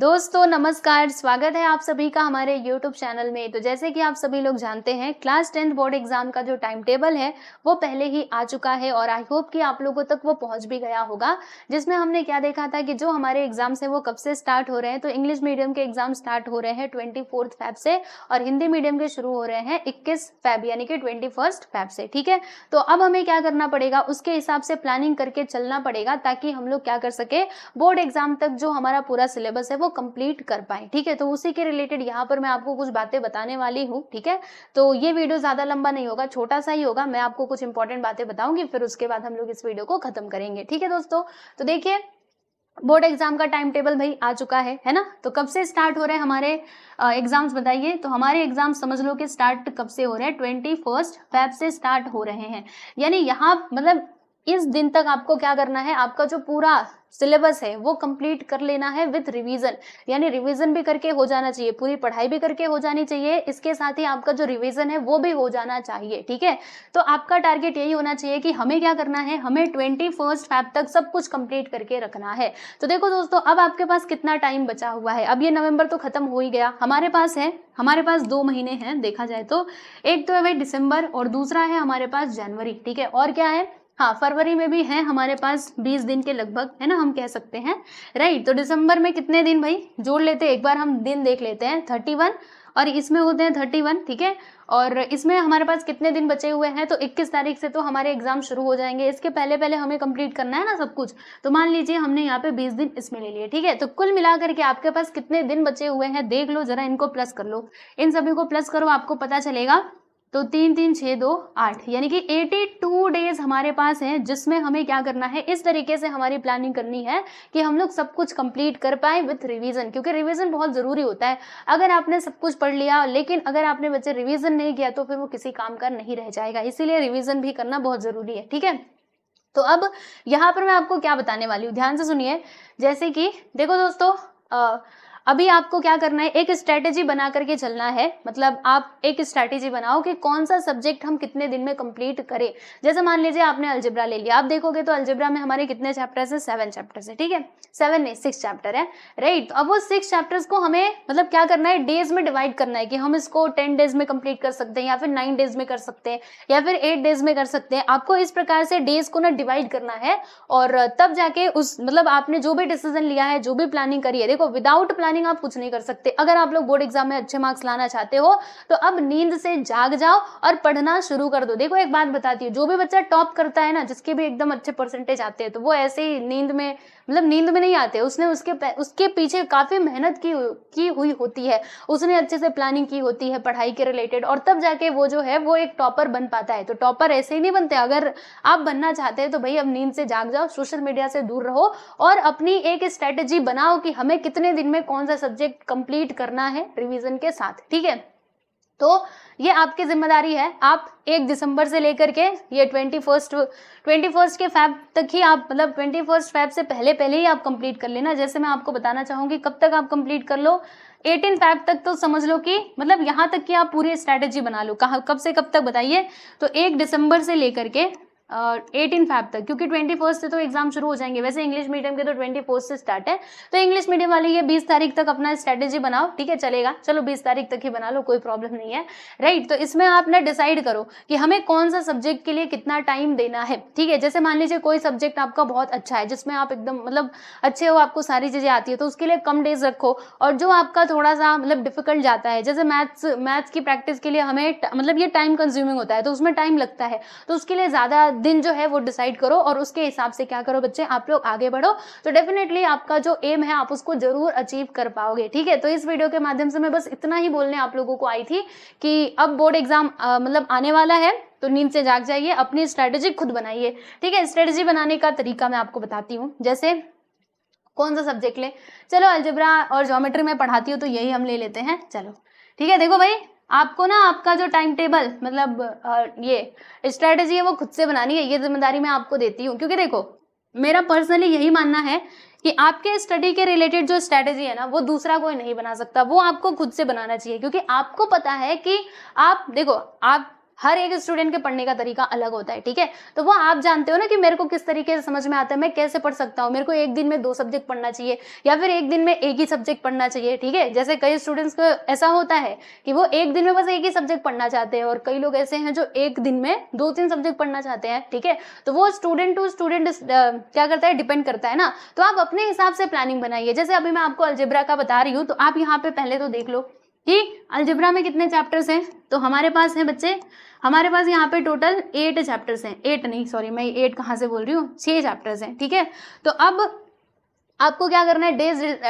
दोस्तों नमस्कार, स्वागत है आप सभी का हमारे YouTube चैनल में। तो जैसे कि आप सभी लोग जानते हैं क्लास 10 बोर्ड एग्जाम का जो टाइम टेबल है वो पहले ही आ चुका है और आई होप कि आप लोगों तक वो पहुंच भी गया होगा, जिसमें हमने क्या देखा था कि जो हमारे एग्जाम्स है वो कब से स्टार्ट हो रहे हैं। तो इंग्लिश मीडियम के एग्जाम स्टार्ट हो रहे हैं 24 फेब से और हिंदी मीडियम के शुरू हो रहे हैं 21 फेब यानी कि 21 फेब से। ठीक है, तो अब हमें क्या करना पड़ेगा, उसके हिसाब से प्लानिंग करके चलना पड़ेगा ताकि हम लोग क्या कर सके, बोर्ड एग्जाम तक जो हमारा पूरा सिलेबस है वो कंप्लीट कर पाए। ठीक है, तो उसी के रिलेटेड यहाँ पर मैं आपको कुछ बातें बताने वाली हूँ। ठीक है, तो ये वीडियो ज्यादा लंबा नहीं होगा, छोटा सा ही होगा। मैं आपको कुछ इंपॉर्टेंट बातें बताऊंगी, फिर उसके बाद हम लोग इस वीडियो को खत्म करेंगे। ठीक है दोस्तों, तो देखिए बोर्ड एग्जाम का टाइम टेबल भाई आ चुका है ना। तो कब से स्टार्ट हो रहे हैं हमारे एग्जाम्स बताइए। तो हमारे एग्जाम समझ लो कि स्टार्ट कब से हो रहे हैं, 21 फेब से स्टार्ट हो रहे हैं। यानी यहाँ मतलब इस दिन तक आपको क्या करना है, आपका जो पूरा सिलेबस है वो कंप्लीट कर लेना है विद रिवीजन। यानी रिवीजन भी करके हो जाना चाहिए, पूरी पढ़ाई भी करके हो जानी चाहिए, इसके साथ ही आपका जो रिवीजन है वो भी हो जाना चाहिए। ठीक है, तो आपका टारगेट यही होना चाहिए कि हमें क्या करना है, हमें 21 फेब तक सब कुछ कंप्लीट करके रखना है। तो देखो दोस्तों, अब आपके पास कितना टाइम बचा हुआ है। अब ये नवंबर तो खत्म हो ही गया, हमारे पास 2 महीने हैं देखा जाए तो। एक तो है भाई दिसंबर और दूसरा है हमारे पास जनवरी। ठीक है, और क्या है, हाँ फरवरी में भी है हमारे पास 20 दिन के लगभग, है ना, हम कह सकते हैं। राइट, तो दिसंबर में कितने दिन भाई जोड़ लेते हैं, एक बार हम दिन देख लेते हैं। 31 और इसमें होते हैं 31। ठीक है, और इसमें हमारे पास कितने दिन बचे हुए हैं, तो 21 तारीख से तो हमारे एग्जाम शुरू हो जाएंगे। इसके पहले पहले हमें कंप्लीट करना है ना सब कुछ। तो मान लीजिए हमने यहाँ पे 20 दिन इसमें ले लिए। ठीक है, तो कुल मिलाकर के आपके पास कितने दिन बचे हुए हैं देख लो जरा, इनको प्लस कर लो, इन सभी को प्लस करो, आपको पता चलेगा। तो 3 3 6 2 8 यानी कि 82 डेज हमारे पास हैं, जिसमें हमें क्या करना है, इस तरीके से हमारी प्लानिंग करनी है कि हम लोग सब कुछ कंप्लीट कर पाए विथ रिवीजन, क्योंकि रिवीजन बहुत जरूरी होता है। अगर आपने सब कुछ पढ़ लिया लेकिन अगर आपने बच्चे रिवीजन नहीं किया तो फिर वो किसी काम का नहीं रह जाएगा, इसीलिए रिवीजन भी करना बहुत जरूरी है। ठीक है, तो अब यहाँ पर मैं आपको क्या बताने वाली हूँ, ध्यान से सुनिए। जैसे कि देखो दोस्तों, अभी आपको क्या करना है, एक स्ट्रेटेजी बना करके चलना है। मतलब आप एक स्ट्रेटेजी बनाओ कि कौन सा सब्जेक्ट हम कितने दिन में कंप्लीट करें। जैसे मान लीजिए आपने अलजेब्रा ले लिया, आप देखोगे तो अलजेब्रा में हमारे कितने चैप्टर्स है, 7 चैप्टर्स है। ठीक है, 7 नहीं 6 चैप्टर है। राइट, अब वो 6 चैप्टर्स को हमें मतलब क्या करना है, डेज में डिवाइड करना है कि हम इसको 10 डेज में कंप्लीट कर सकते हैं या फिर 9 डेज में कर सकते हैं या फिर 8 डेज में कर सकते हैं। आपको इस प्रकार से डेज को ना डिवाइड करना है और तब जाके उस मतलब आपने जो भी डिसीजन लिया है, जो भी प्लानिंग करी है, देखो विदाउट प्लानिंग आप कुछ नहीं कर सकते। अगर आप लोग बोर्ड एग्जाम में अच्छे मार्क्स लाना चाहते हो तो अब नींद से जाग जाओ और पढ़ना शुरू कर दो। देखो एक बात बताती हूँ, जो भी बच्चा टॉप करता है ना, जिसके भी एकदम अच्छे परसेंटेज आते हैं, तो वो ऐसे ही नींद में नहीं आते, उसने उसके पीछे काफी मेहनत की हुई होती है, उसने अच्छे से प्लानिंग की होती है पढ़ाई के रिलेटेड, और तब जाके वो जो है वो एक टॉपर बन पाता है। तो टॉपर ऐसे ही नहीं बनते। अगर आप बनना चाहते हैं तो भाई अब नींद से जाग जाओ, सोशल मीडिया से दूर रहो और अपनी एक स्ट्रेटेजी बनाओ कि हमें कितने दिन में कौन सा सब्जेक्ट कंप्लीट करना है रिवीजन के साथ। ठीक है, तो ये आपकी जिम्मेदारी है। आप 1 दिसंबर से लेकर के ये 21 के फैब तक ही आप मतलब 21 फैब से पहले ही आप कंप्लीट कर लेना। जैसे मैं आपको बताना चाहूंगी कब तक आप कंप्लीट कर लो, 18 फैब तक तो समझ लो कि मतलब यहाँ तक कि आप पूरी स्ट्रेटेजी बना लो। कहाँ कब से कब तक बताइए, तो 1 दिसंबर से लेकर के 18 फैब तक, क्योंकि 21 से तो एग्जाम शुरू हो जाएंगे। वैसे इंग्लिश मीडियम के तो 24 से स्टार्ट है, तो इंग्लिश मीडियम वाले ये 20 तारीख तक अपना स्ट्रेटेजी बनाओ। ठीक है, चलेगा, चलो 20 तारीख तक ही बना लो, कोई प्रॉब्लम नहीं है। राइट, तो इसमें आप ना डिसाइड करो कि हमें कौन सा सब्जेक्ट के लिए कितना टाइम देना है। ठीक है, जैसे मान लीजिए कोई सब्जेक्ट आपका बहुत अच्छा है, जिसमें आप एकदम मतलब अच्छे हो, आपको सारी चीजें आती है, तो उसके लिए कम डेज रखो। और जो आपका थोड़ा सा मतलब डिफिकल्ट जाता है, जैसे मैथ्स की प्रैक्टिस के लिए हमें मतलब ये टाइम कंज्यूमिंग होता है, तो उसमें टाइम लगता है, तो उसके लिए ज्यादा दिन जो है वो डिसाइड करो और उसके हिसाब से क्या करो बच्चे, आप लोग आगे बढ़ो। तो डेफिनेटली आपका जो एम है आप उसको जरूर अचीव कर पाओगे। ठीक है, तो इस वीडियो के माध्यम से मैं बस इतना ही बोलने आप लोगों को आई थी कि अब बोर्ड एग्जाम मतलब आने वाला है, तो नींद से जाग जाइए, अपनी स्ट्रेटेजी खुद बनाइए। ठीक है, स्ट्रेटेजी बनाने का तरीका मैं आपको बताती हूँ। जैसे कौन सा सब्जेक्ट ले, चलो अलजेब्रा और ज्योमेट्री में पढ़ाती हूँ तो यही हम ले लेते हैं। चलो ठीक है, देखो भाई आपको ना आपका जो टाइम टेबल मतलब ये स्ट्रेटेजी है वो खुद से बनानी है। ये जिम्मेदारी मैं आपको देती हूँ, क्योंकि देखो मेरा पर्सनली यही मानना है कि आपके स्टडी के रिलेटेड जो स्ट्रेटेजी है ना वो दूसरा कोई नहीं बना सकता, वो आपको खुद से बनाना चाहिए। क्योंकि आपको पता है कि आप देखो आप हर एक स्टूडेंट के पढ़ने का तरीका अलग होता है, ठीक है। तो वो आप जानते हो ना कि मेरे को किस तरीके से समझ में आता है, मैं कैसे पढ़ सकता हूँ, मेरे को एक दिन में 2 सब्जेक्ट पढ़ना चाहिए या फिर एक दिन में एक ही सब्जेक्ट पढ़ना चाहिए, ठीक है। जैसे कई स्टूडेंट्स को ऐसा होता है कि वो एक दिन में बस एक ही सब्जेक्ट पढ़ना चाहते हैं और कई लोग ऐसे हैं जो एक दिन में 2-3 सब्जेक्ट पढ़ना चाहते हैं, ठीक है। तो वो स्टूडेंट टू स्टूडेंट क्या करता है, डिपेंड करता है ना। तो आप अपने हिसाब से प्लानिंग बनाइए। जैसे अभी मैं आपको अलजेब्रा का बता रही हूँ, तो आप यहाँ पे पहले तो देख लो कि अलजेब्रा में कितने चैप्टर्स हैं। तो हमारे पास है बच्चे, हमारे पास यहाँ पे टोटल 8 चैप्टर्स हैं, 8 नहीं सॉरी मैं 8 कहाँ से बोल रही हूँ, 6 चैप्टर्स हैं, ठीक है। तो अब आपको क्या करना है,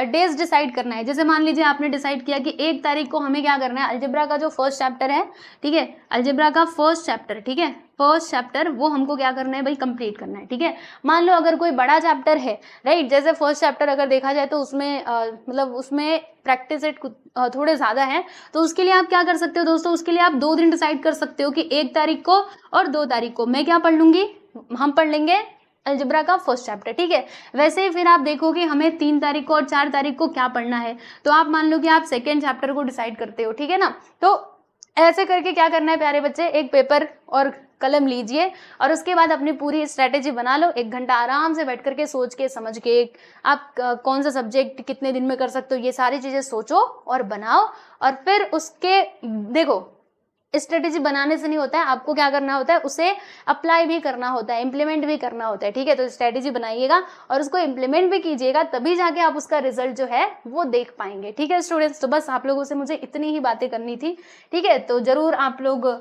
डेज डिसाइड करना है। जैसे मान लीजिए आपने डिसाइड किया कि 1 तारीख को हमें क्या करना है, अलजेब्रा का जो फर्स्ट चैप्टर है, ठीक है, अलजेब्रा का फर्स्ट चैप्टर, ठीक है, फर्स्ट चैप्टर वो हमको क्या करना है भाई, कंप्लीट करना है, ठीक है। मान लो अगर कोई बड़ा चैप्टर है, राइट, जैसे फर्स्ट चैप्टर अगर देखा जाए तो उसमें मतलब उसमें प्रैक्टिस सेट थोड़े ज़्यादा है, तो उसके लिए आप क्या कर सकते हो दोस्तों, उसके लिए आप 2 दिन डिसाइड कर सकते हो कि 1 तारीख को और 2 तारीख को मैं क्या पढ़ लूँगी, हम पढ़ लेंगे अलजेब्रा का फर्स्ट चैप्टर, ठीक है। वैसे ही फिर आप देखो कि हमें 3 तारीख को और 4 तारीख को क्या पढ़ना है, तो आप मान लो कि आप सेकेंड चैप्टर को डिसाइड करते हो, ठीक है ना। तो ऐसे करके क्या करना है प्यारे बच्चे, एक पेपर और कलम लीजिए और उसके बाद अपनी पूरी स्ट्रेटेजी बना लो। 1 घंटा आराम से बैठ करके सोच के समझ के आप कौन सा सब्जेक्ट कितने दिन में कर सकते हो, ये सारी चीजें सोचो और बनाओ। और फिर उसके देखो, स्ट्रेटेजी बनाने से नहीं होता है, आपको क्या करना होता है, उसे अप्लाई भी करना होता है, इम्प्लीमेंट भी करना होता है, ठीक है। तो स्ट्रेटेजी बनाइएगा और उसको इम्प्लीमेंट भी कीजिएगा, तभी जाके आप उसका रिजल्ट जो है वो देख पाएंगे, ठीक है स्टूडेंट्स। तो बस आप लोगों से मुझे इतनी ही बातें करनी थी, ठीक है। तो जरूर आप लोग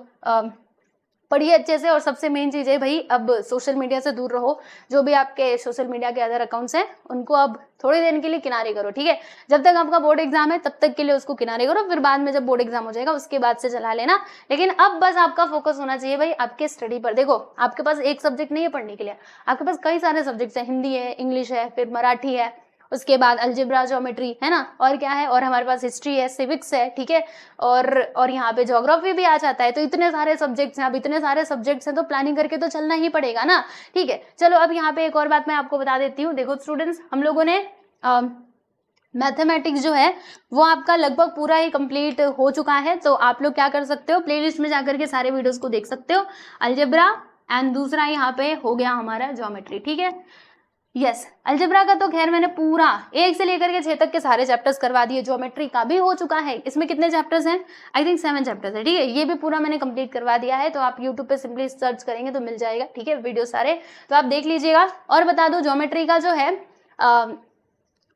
पढ़िए अच्छे से, और सबसे मेन चीज़ है भाई, अब सोशल मीडिया से दूर रहो। जो भी आपके सोशल मीडिया के अदर अकाउंट्स हैं उनको अब थोड़ी देर के लिए किनारे करो, ठीक है। जब तक आपका बोर्ड एग्जाम है तब तक के लिए उसको किनारे करो, फिर बाद में जब बोर्ड एग्जाम हो जाएगा उसके बाद से चला लेना। लेकिन अब बस आपका फोकस होना चाहिए भाई आपके स्टडी पर। देखो आपके पास एक सब्जेक्ट नहीं है पढ़ने के लिए, आपके पास कई सारे सब्जेक्ट्स हैं, हिंदी है, इंग्लिश है, फिर मराठी है, उसके बाद अलजेब्रा, ज्योमेट्री है ना, और क्या है, और हमारे पास हिस्ट्री है, सिविक्स है, ठीक है, और यहाँ पे ज्योग्राफी भी आ जाता है। तो इतने सारे सब्जेक्ट्स हैं, अब इतने सारे सब्जेक्ट्स हैं तो प्लानिंग करके तो चलना ही पड़ेगा ना, ठीक है। चलो अब यहाँ पे एक और बात मैं आपको बता देती हूँ। देखो स्टूडेंट्स, हम लोगों ने मैथमेटिक्स जो है वो आपका लगभग पूरा ही कंप्लीट हो चुका है। तो आप लोग क्या कर सकते हो, प्लेलिस्ट में जाकर के सारे वीडियोस को देख सकते हो, अलजेब्रा एंड दूसरा यहाँ पे हो गया हमारा ज्योमेट्री, ठीक है। यस, अलजेब्रा का तो खैर मैंने पूरा 1 से लेकर के 6 तक के सारे चैप्टर्स करवा दिए, ज्योमेट्री का भी हो चुका है। इसमें कितने चैप्टर्स हैं, आई थिंक 7 चैप्टर्स है, ठीक है। ये भी पूरा मैंने कंप्लीट करवा दिया है। तो आप यूट्यूब पे सिंपली सर्च करेंगे तो मिल जाएगा, ठीक है, वीडियो सारे, तो आप देख लीजिएगा। और बता दो ज्योमेट्री का जो है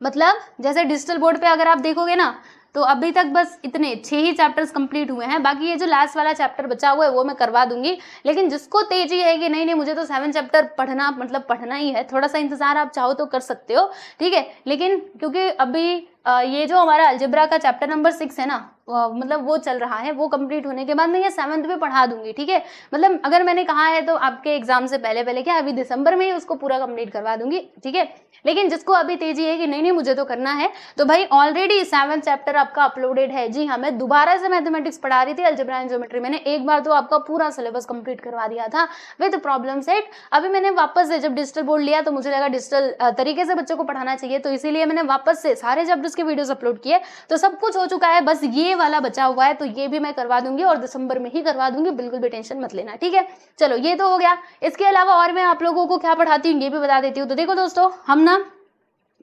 मतलब जैसे डिजिटल बोर्ड पे अगर आप देखोगे ना, तो अभी तक बस इतने 6 ही चैप्टर्स कंप्लीट हुए हैं। बाकी ये जो लास्ट वाला चैप्टर बचा हुआ है वो मैं करवा दूंगी। लेकिन जिसको तेजी है कि नहीं मुझे तो 7 चैप्टर पढ़ना मतलब पढ़ना ही है, थोड़ा सा इंतजार आप चाहो तो कर सकते हो, ठीक है। लेकिन क्योंकि अभी ये जो हमारा अलजेब्रा का चैप्टर नंबर 6 है ना, मतलब वो चल रहा है, वो कंप्लीट होने के बाद मैं ये 7th भी पढ़ा दूंगी, ठीक है। मतलब अगर मैंने कहा है तो आपके एग्जाम से पहले पहले क्या अभी दिसंबर में ही उसको पूरा कंप्लीट करवा दूंगी, ठीक है। लेकिन जिसको अभी तेजी है कि नहीं मुझे तो करना है, तो भाई ऑलरेडी 7 चैप्टर आपका अपलोडेड है। जी हाँ, मैं दोबारा से मैथमेटिक्स पढ़ा रही थी, अलजेब्रा एंड ज्योमेट्री मैंने एक बार तो आपका पूरा सिलेबस कंप्लीट करवा दिया था विद प्रॉब्लम सेट। अभी मैंने वापस से जब डिजिटल बोर्ड लिया तो मुझे लगा डिजिटल तरीके से बच्चों को पढ़ाना चाहिए, तो इसीलिए मैंने वापस से सारे चैप्टर्स के वीडियोस अपलोड किए। तो सब कुछ हो चुका है, बस ये वाला बचा हुआ है, तो ये भी मैं करवा दूंगी और दिसंबर में ही करवा दूंगी, बिल्कुल भी टेंशन मत लेना, ठीक है। चलो ये तो हो गया। इसके अलावा और मैं आप लोगों को क्या पढ़ाती हूँ ये भी बता देती हूँ। तो देखो दोस्तों, हम ना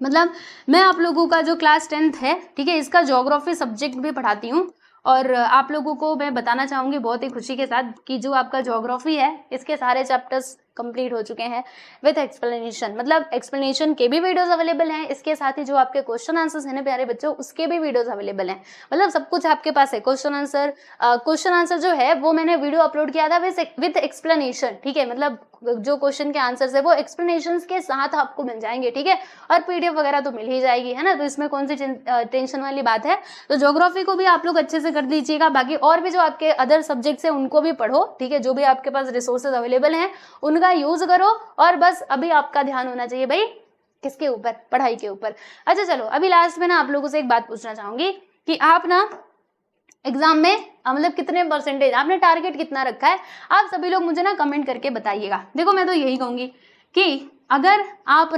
मतलब मैं आप लोगों का जो क्लास 10th है, ठीक है, इसका ज्योग्राफी सब्जेक्ट भी पढ़ाती हूँ। और आप लोगों को मैं बताना चाहूँगी बहुत ही खुशी के साथ कि जो आपका ज्योग्राफी है इसके सारे चैप्टर्स कंप्लीट हो चुके हैं विथ एक्सप्लेनेशन। मतलब एक्सप्लेनेशन के भी वीडियोस अवेलेबल हैं, इसके साथ ही जो आपके क्वेश्चन आंसर्स हैं ना प्यारे बच्चों, उसके भी वीडियोस अवेलेबल हैं। मतलब सब कुछ आपके पास है। क्वेश्चन आंसर जो है वो मैंने वीडियो अपलोड किया था विथ एक्सप्लेनेशन, ठीक है। मतलब जो क्वेश्चन के आंसर्स है वो एक्सप्लेनेशन के साथ आपको मिल जाएंगे, ठीक है। और पीडीएफ वगैरह तो मिल ही जाएगी, है ना, तो इसमें कौन सी टेंशन वाली बात है। तो ज्योग्राफी को भी आप लोग अच्छे से कर दीजिएगा। बाकी और भी जो आपके अदर सब्जेक्ट्स हैं उनको भी पढ़ो, ठीक है। जो भी आपके पास रिसोर्सेज अवेलेबल हैं उनका यूज करो। और बस अभी आपका ध्यान होना चाहिए भाई किसके ऊपर, पढ़ाई के ऊपर। अच्छा चलो, अभी लास्ट में ना आप लोगों से एक बात पूछना चाहूंगी कि आप ना एग्जाम में मतलब कितने परसेंटेज आपने टारगेट कितना रखा है, आप सभी लोग मुझे ना कमेंट करके बताइएगा। देखो मैं तो यही कहूंगी कि अगर आप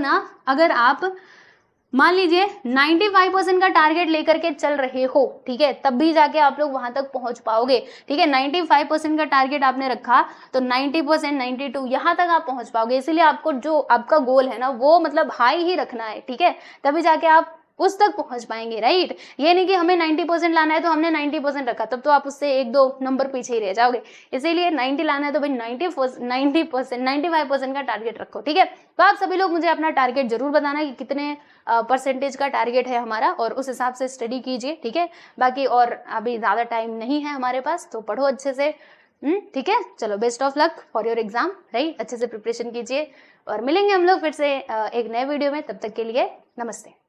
मान लीजिए 95% का टारगेट लेकर के चल रहे हो, ठीक है, तब भी जाके आप लोग वहां तक पहुंच पाओगे, ठीक है। 95% का टारगेट आपने रखा तो 90%, 92 यहाँ तक आप पहुंच पाओगे। इसीलिए आपको जो आपका गोल है ना वो मतलब हाई ही रखना है, ठीक है, तभी जाके आप उस तक पहुंच पाएंगे, राइट। ये नहीं कि हमें 90% लाना है तो हमने 90% रखा, तब तो आप उससे 1-2 नंबर पीछे ही रह जाओगे। इसीलिए 90 लाना है तो भाई 90%, 95% का टारगेट रखो, ठीक है। तो आप सभी लोग मुझे अपना टारगेट जरूर बताना कि कितने परसेंटेज का टारगेट है हमारा, और उस हिसाब से स्टडी कीजिए, ठीक है। बाकी और अभी ज्यादा टाइम नहीं है हमारे पास, तो पढ़ो अच्छे से, ठीक है। चलो, best of luck for your exam, right. अच्छे से प्रिपरेशन कीजिए और मिलेंगे हम लोग फिर से एक नए वीडियो में। तब तक के लिए नमस्ते।